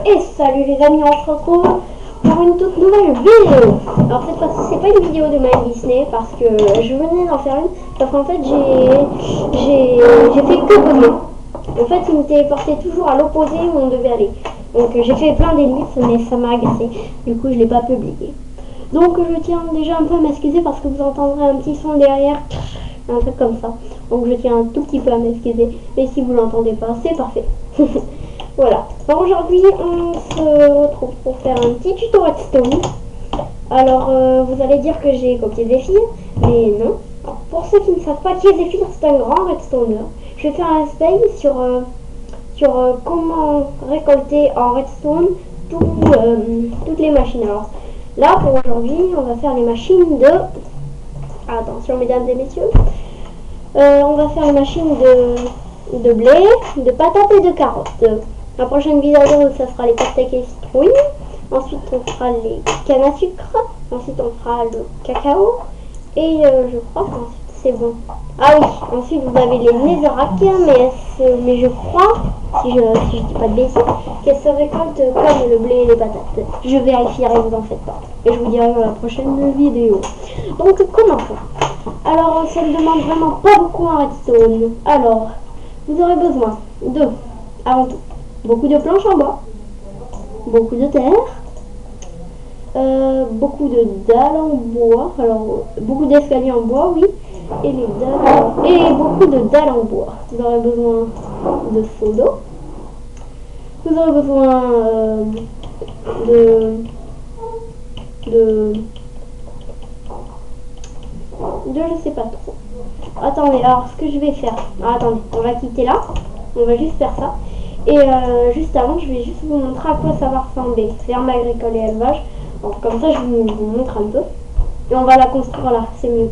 Et salut les amis, on se retrouve pour une toute nouvelle vidéo. Alors cette fois-ci c'est pas une vidéo de My Disney parce que je venais d'en faire une. Parce qu'en fait j'ai fait que bugger. En fait il me téléportait toujours à l'opposé où on devait aller. Donc j'ai fait plein d'ellipses mais ça m'a agacé. Du coup je l'ai pas publié. Donc je tiens déjà un peu à m'excuser parce que vous entendrez un petit son derrière. Un truc comme ça. Donc je tiens un tout petit peu à m'excuser. Mais si vous l'entendez pas, c'est parfait. Voilà. Alors aujourd'hui, on se retrouve pour faire un petit tuto Redstone. Alors, vous allez dire que j'ai copié Zephyr, mais non. Alors, pour ceux qui ne savent pas qui est Zephyr, c'est un grand redstoner. Je vais faire un space sur comment récolter en redstone toutes les machines. Alors, là, pour aujourd'hui, on va faire les machines de... Attention, mesdames et messieurs. On va faire les machines de blé, de patates et de carottes. La prochaine vidéo, ça sera les pastèques et citrouilles. Ensuite, on fera les cannes à sucre. Ensuite, on fera le cacao. Et je crois qu'ensuite, c'est bon. Ah oui, ensuite, vous avez les netherrack. Mais je crois, si je dis pas de bêtises, qu'elles se récoltent comme le blé et les patates. Je vérifierai, vous en faites pas. Et je vous dirai dans la prochaine vidéo. Donc, commençons. Alors, ça ne demande vraiment pas beaucoup en redstone. Alors, vous aurez besoin de, avant tout, beaucoup de planches en bois, beaucoup de terre, beaucoup de dalles en bois, alors beaucoup d'escaliers en bois, oui, et les dalles, et beaucoup de dalles en bois. Vous aurez besoin de seaux d'eau, vous aurez besoin de je sais pas trop. Attendez, alors ce que je vais faire, attendez, on va quitter là, on va juste faire ça. Et juste avant, je vais juste vous montrer à quoi ça va ressembler. Ferme agricole et élevage. Alors, comme ça, je vous montre un peu. Et on va la construire là, c'est mieux.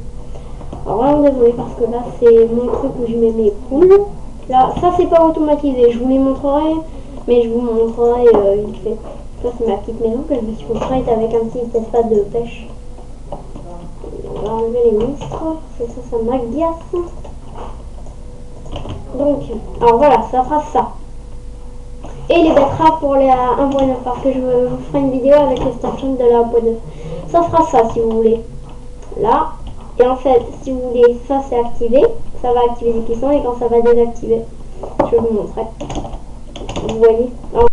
Alors vraiment désolé parce que là, c'est mon truc où je mets mes poules. Là, ça c'est pas automatisé. Je vous les montrerai, mais je vous montrerai vite fait. Ça c'est ma petite maison que je me suis construite avec un petit espace de pêche. On va enlever les monstres, ça m'agace. Donc, alors voilà, ça fera ça. Et les betteraves pour les 1.9 parce que je vous ferai une vidéo avec les starship de la 1.9. Ça fera ça si vous voulez. Là. Et en fait, si vous voulez, ça c'est activé. Ça va activer les cuissons et quand ça va désactiver, je vais vous montrer. Vous voyez. Alors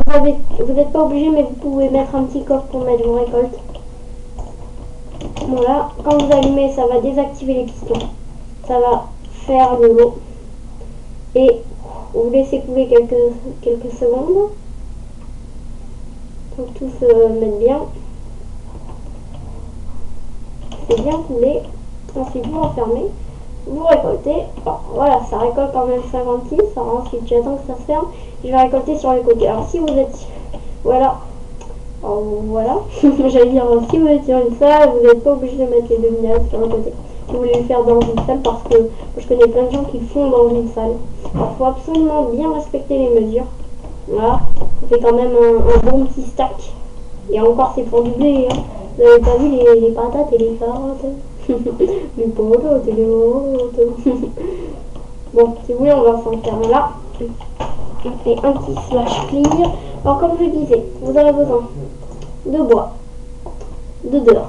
vous n'êtes pas obligé, mais vous pouvez mettre un petit coffre pour mettre vos récoltes. Voilà. Quand vous allumez, ça va désactiver les pistons. Ça va faire de l'eau. Et vous laissez couler quelques secondes pour que tout se mette bien. C'est bien coulé. Ensuite vous refermez, vous récoltez. Bon, voilà, ça récolte quand même 56. Alors ensuite j'attends que ça se ferme. Je vais récolter sur les côtés. Alors si vous êtes, voilà, alors, voilà, j'allais dire si vous êtes sur une salle, vous n'êtes pas obligé de mettre les demi-dalles sur le côté. Si vous voulez le faire dans une salle, parce que je connais plein de gens qui font dans une salle. Alors il faut absolument bien respecter les mesures. Voilà, ça fait quand même un bon petit stack. Et encore c'est pour doubler. Hein. Vous n'avez pas vu les patates et les carottes. Les patates et les carottes. Bon, si vous voulez, on va s'en faire là. On fait un petit slash clear. Alors comme je disais, vous aurez besoin de bois, de dirt,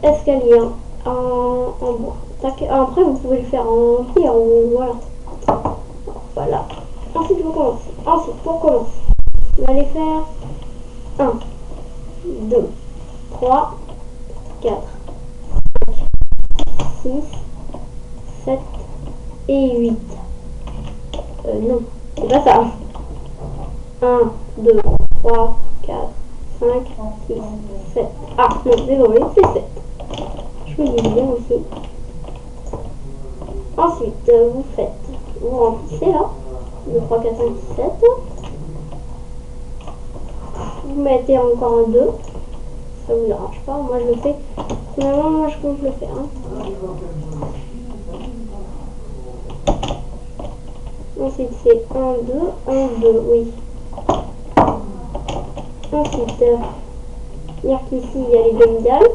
d'escalier en bois. Après, vous pouvez le faire en pierre ou voilà. Voilà. Ensuite, vous commencez. Ensuite, pour commencer, vous allez faire 1, 2, 3, 4, 5, 6, 7 et 8. Non, c'est pas ça. 1, 2, 3, 4, 5, 6, 7. Ah, non, désolé, c'est 7. Je me dis bien aussi. Ensuite, vous remplissez là. 2, 3, 4, 5, 6, 7. Vous mettez encore un 2. Ça vous dérange pas, moi je le fais. Finalement, moi je compte le faire. Hein. Ensuite, c'est 1, 2, 1, 2, oui. Ensuite, dire qu'ici il y a les demi-dalles.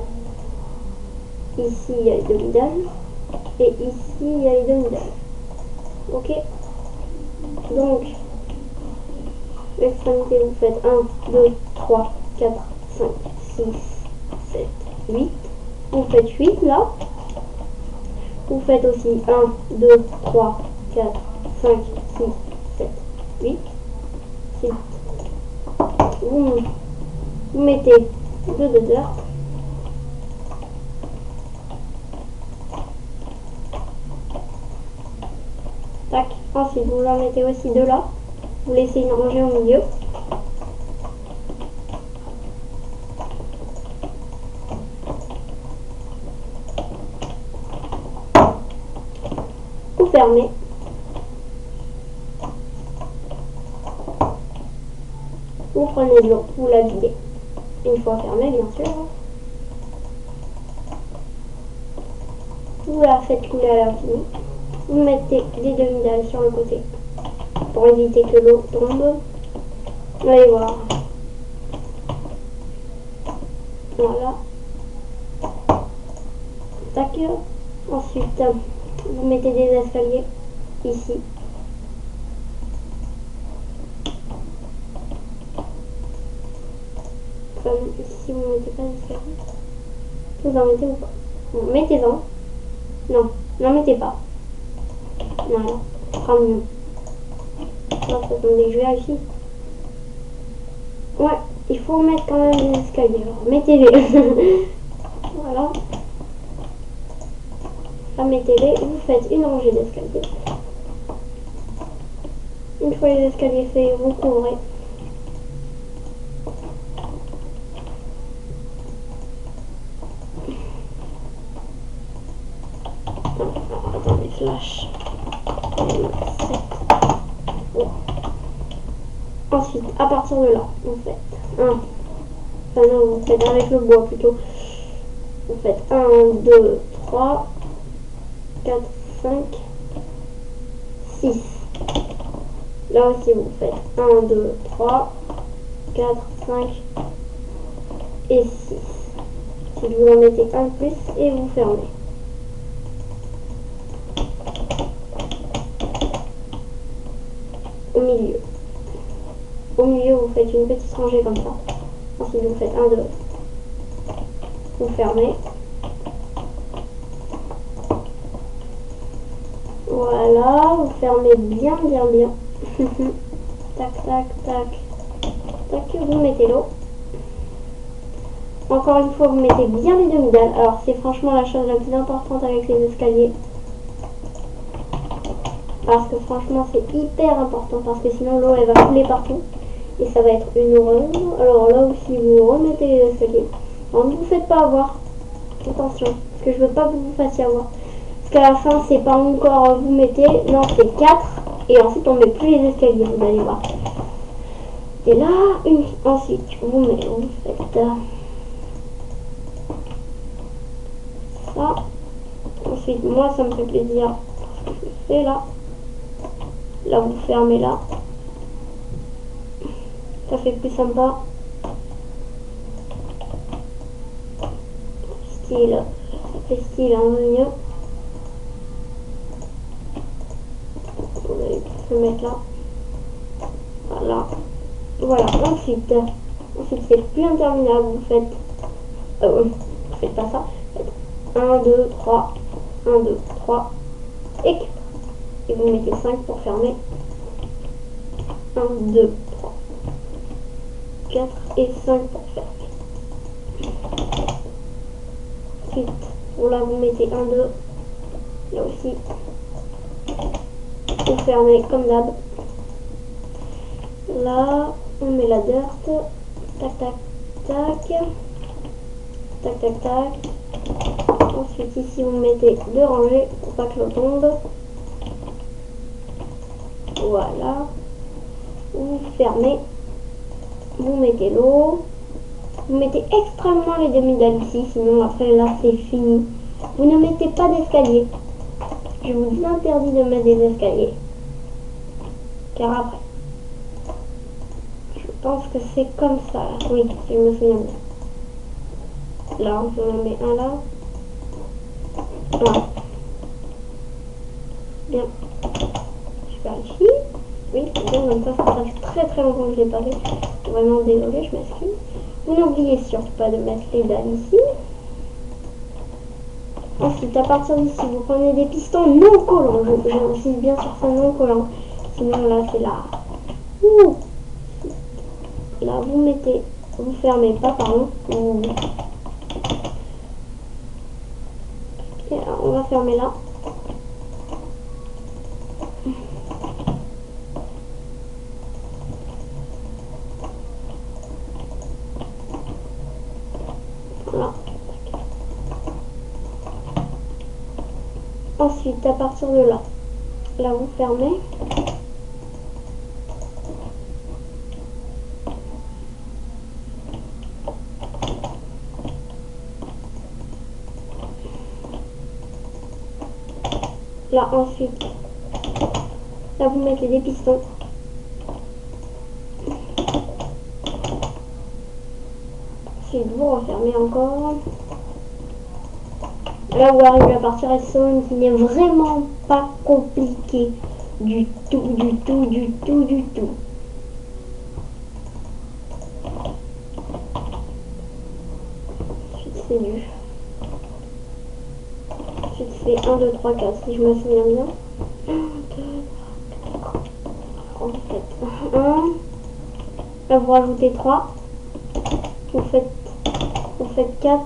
Ici il y a les demi-dalles. Et ici il y a les demi-dalles. Ok. Donc, l'extrémité, vous faites 1, 2, 3, 4, 5, 6, 7, 8. Vous faites 8 là. Vous faites aussi 1, 2, 3, 4, 5, 6, 7, 8. C'est 8. Vous mettez 2 de dirt. Tac. Ensuite, vous en mettez aussi 2 là. Vous laissez une rangée au milieu. Vous fermez. Vous prenez de l'eau, vous la videz. Une fois fermée, bien sûr. Vous la faites couler à l'infini. Vous mettez les demi-dalles sur le côté pour éviter que l'eau tombe. Allez voir. Voilà. Tac. Ensuite, vous mettez des escaliers ici. Enfin, si vous ne mettez pas d'escalier, vous en mettez ou pas? Bon, mettez-en. Non, n'en mettez pas. Voilà, ce sera mieux. Non, attendez, je vérifie. Ouais, il faut mettre quand même des escaliers. Alors, mettez-les. Voilà. Là, mettez-les. Vous faites une rangée d'escaliers. Une fois les escaliers faits, vous couvrez. Alors, attendez, flash. Ensuite, à partir de là, vous faites 1. Enfin non, vous faites avec le bois plutôt. Vous faites 1, 2, 3, 4, 5, 6. Là aussi, vous faites 1, 2, 3, 4, 5 et 6. Si vous en mettez un de plus et vous fermez. Au milieu. Au milieu, vous faites une petite rangée comme ça. Ensuite, vous faites 1, 2. Vous fermez. Voilà, vous fermez bien, bien, bien. Tac, tac, tac. Tac, vous mettez l'eau. Encore une fois, vous mettez bien les demi-dalles. Alors, c'est franchement la chose la plus importante avec ces escaliers. Parce que franchement, c'est hyper important. Parce que sinon, l'eau, elle va couler partout. Et ça va être une horreur. Alors là aussi, vous remettez les escaliers. Alors, ne vous faites pas avoir. Attention, parce que je veux pas que vous vous fassiez avoir. Parce qu'à la fin, c'est pas encore vous mettez. Non, c'est 4. Et ensuite, on met plus les escaliers, vous allez voir. Et là, ensuite, vous faites ça. Ensuite, moi, ça me fait plaisir. Parce que je fais là. Là, vous fermez là. Ça fait plus sympa. Style. Ça fait style un peu mieux. On va se mettre là. Voilà. Voilà. Ensuite c'est plus interminable. Vous faites pas ça. Vous faites 1, 2, 3. 1, 2, 3. Et 4. Et vous mettez 5 pour fermer. 1, 2, 3. 4 et 5 pour fermer. Ensuite, bon là vous mettez 1, 2. Là aussi. Vous fermez comme d'hab. Là, on met la dirt. Tac, tac, tac. Tac, tac, tac. Ensuite, ici, vous mettez 2 rangées pour pas que l'eau tombe. Voilà. Vous fermez. Vous mettez l'eau. Vous mettez extrêmement les demi-dalles ici, sinon après là c'est fini. Vous ne mettez pas d'escalier. Je vous interdis de mettre des escaliers. Car après, je pense que c'est comme ça. Oui, je me souviens bien. Là, on en met un là. Voilà. Bien. Je vérifie. Oui, c'est bien comme ça fait très longtemps que je l'ai pas fait. Vraiment désolée, je m'excuse. Vous n'oubliez surtout pas de mettre les dalles ici. Ensuite, à partir d'ici, vous prenez des pistons non collants. J'insiste bien sur ça, non collants. Sinon, là, c'est là. Ouh. Là, vous mettez, vous fermez pas, pardon. Ouh. Et là, on va fermer là. Voilà. Ensuite, à partir de là, vous fermez. Là, ensuite, là, vous mettez des pistons. Ensuite, vous refermez encore. Là, vous arrivez à partir à son qui n'est vraiment pas compliqué du tout. Ensuite, c'est du. Ensuite, c'est 1, 2, 3, 4, si je me souviens bien. 1, 2, 3, 4. En fait, 1. Là, vous rajoutez 3. Vous faites 4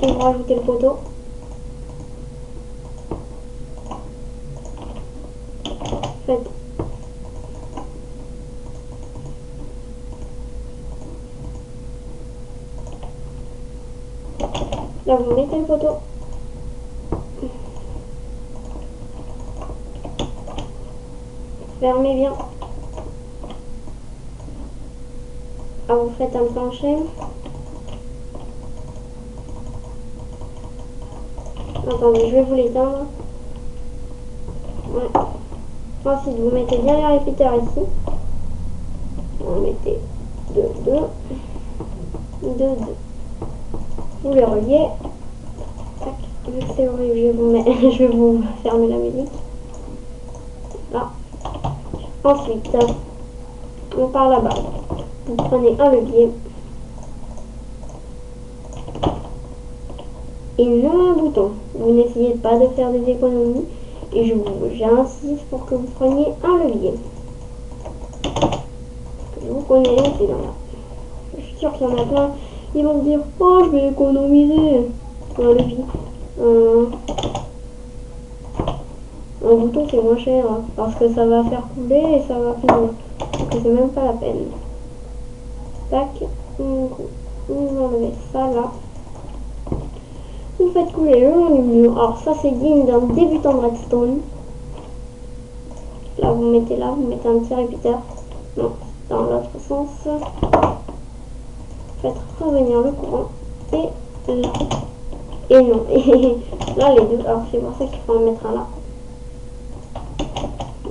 et vous rajoutez le poteau. Faites là, vous mettez le poteau. Fermez bien. Là, vous faites un plancher. Attendez, je vais vous l'éteindre. Ouais. Ensuite, vous mettez bien les répéteurs ici. Vous mettez 2, 2, 2, 2. Vous les reliez. Tac. Vu que c'est horrible, je vais vous fermer la musique. Là. Ensuite, on part là-bas. Vous prenez un levier. Et non un bouton. Vous n'essayez pas de faire des économies. Et j'insiste pour que vous preniez un levier. Je vous connais, c'est dans là. Je suis sûre qu'il y en a plein. Ils vont se dire, oh, je vais économiser un levier. Un bouton, c'est moins cher. Hein, parce que ça va faire couler et ça va finir. Donc c'est même pas la peine. Tac. Vous enlevez ça là. Vous faites couler le long du mur. Alors ça c'est digne d'un débutant de redstone. Là vous mettez un petit répéteur. Non, dans l'autre sens. Faites revenir le courant. Et là. Et non. Et là les deux. Alors c'est pour ça qu'il faut en mettre un là.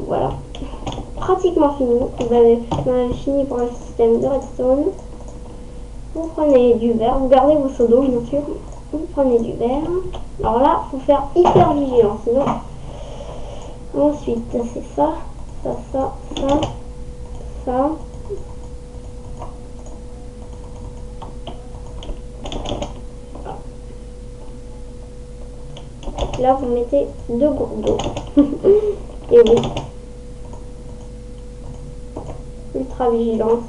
Voilà. Pratiquement fini. Vous avez fini pour le système de redstone. Vous prenez du verre. Vous gardez vos seaux d'eau bien sûr. Vous prenez du verre. Alors là, il faut faire hyper vigilant, sinon. Ensuite, c'est ça. Là, vous mettez 2 gourdes d'eau. Et oui. Ultra vigilance.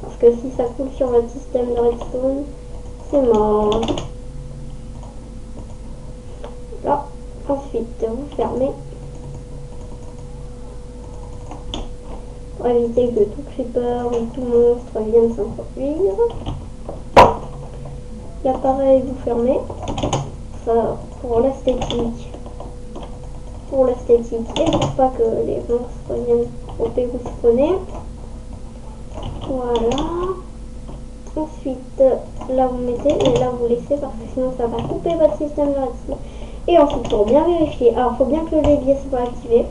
Parce que si ça coule sur votre système de redstone, c'est mort. Là, ensuite, vous fermez. Pour éviter que tout creeper ou tout monstre vienne s'introduire. Là, pareil, vous fermez. Ça, pour l'esthétique. Et pour pas que les monstres viennent tromper vous spawner. Voilà. Ensuite, là vous mettez et là vous laissez parce que sinon ça va couper votre système de redstone. Et ensuite, pour bien vérifier, alors il faut bien que le levier soit activé.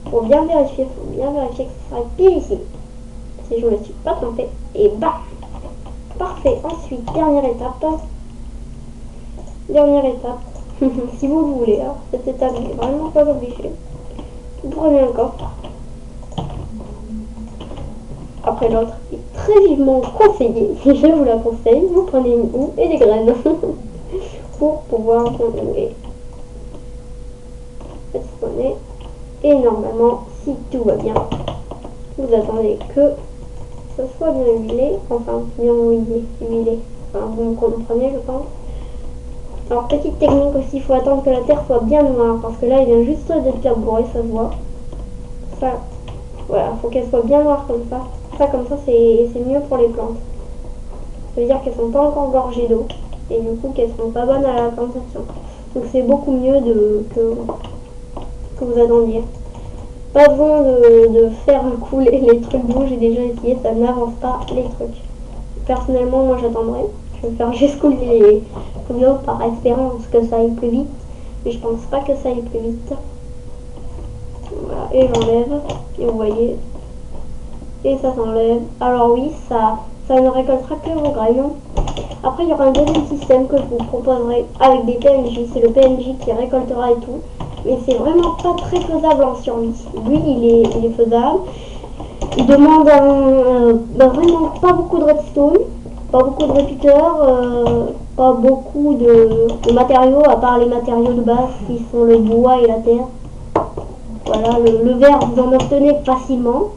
Pour bien vérifier, que ça sera pile ici. Si je ne me suis pas trompée. Et bam! Parfait. Ensuite, dernière étape. Si vous le voulez. Alors, cette étape n'est vraiment pas obligée. Vous prenez un coffre. après l'autre est très vivement conseillée. Je vous la conseille. Vous prenez une houe et des graines pour pouvoir continuer. Faites spawner. Et normalement, si tout va bien, vous attendez que ça soit bien huilé. Enfin, bien huilé. Enfin, vous me comprenez, je pense. Alors, petite technique aussi, il faut attendre que la terre soit bien noire. Parce que là, il vient juste d'être labouré, ça se voit. Ça, voilà, faut qu'elle soit bien noire comme ça. Ça, comme ça, c'est mieux pour les plantes. Ça veut dire qu'elles sont pas encore gorgées d'eau. Et du coup, qu'elles sont pas bonnes à la plantation. Donc, c'est beaucoup mieux que vous attendiez. Pas besoin de faire couler les trucs d'eau. J'ai déjà essayé, ça n'avance pas les trucs. Personnellement, moi, j'attendrai. Je vais faire juste couler les trucs d'eau par espérance que ça aille plus vite. Mais je pense pas que ça aille plus vite. Voilà, et j'enlève. Et vous voyez. Et ça s'enlève. Alors oui, ça ne récoltera que vos graines. Après, il y aura un deuxième système que je vous proposerai avec des PNJ. C'est le PNJ qui récoltera et tout. Mais c'est vraiment pas très faisable en survie. Lui, il est faisable. Il demande vraiment pas beaucoup de redstone, pas beaucoup de repeaters, pas beaucoup de matériaux, à part les matériaux de base qui sont le bois et la terre. Voilà, le verre, vous en obtenez facilement.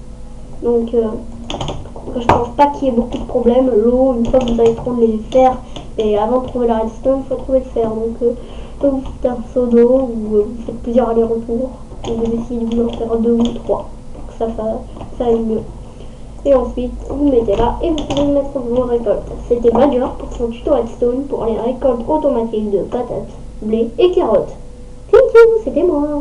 Donc, je pense pas qu'il y ait beaucoup de problèmes. L'eau, une fois que vous avez trouvé le fer, et avant de trouver la redstone, il faut trouver le fer. Donc, vous faites un seau d'eau, ou vous faites plusieurs allers-retours, et vous décidez de vous en faire 2 ou 3 pour que ça aille mieux. Et ensuite, vous mettez là et vous pouvez mettre vos récoltes. C'était Major pour son tuto redstone pour les récoltes automatiques de patates, blé et carottes. Thank you, c'était moi.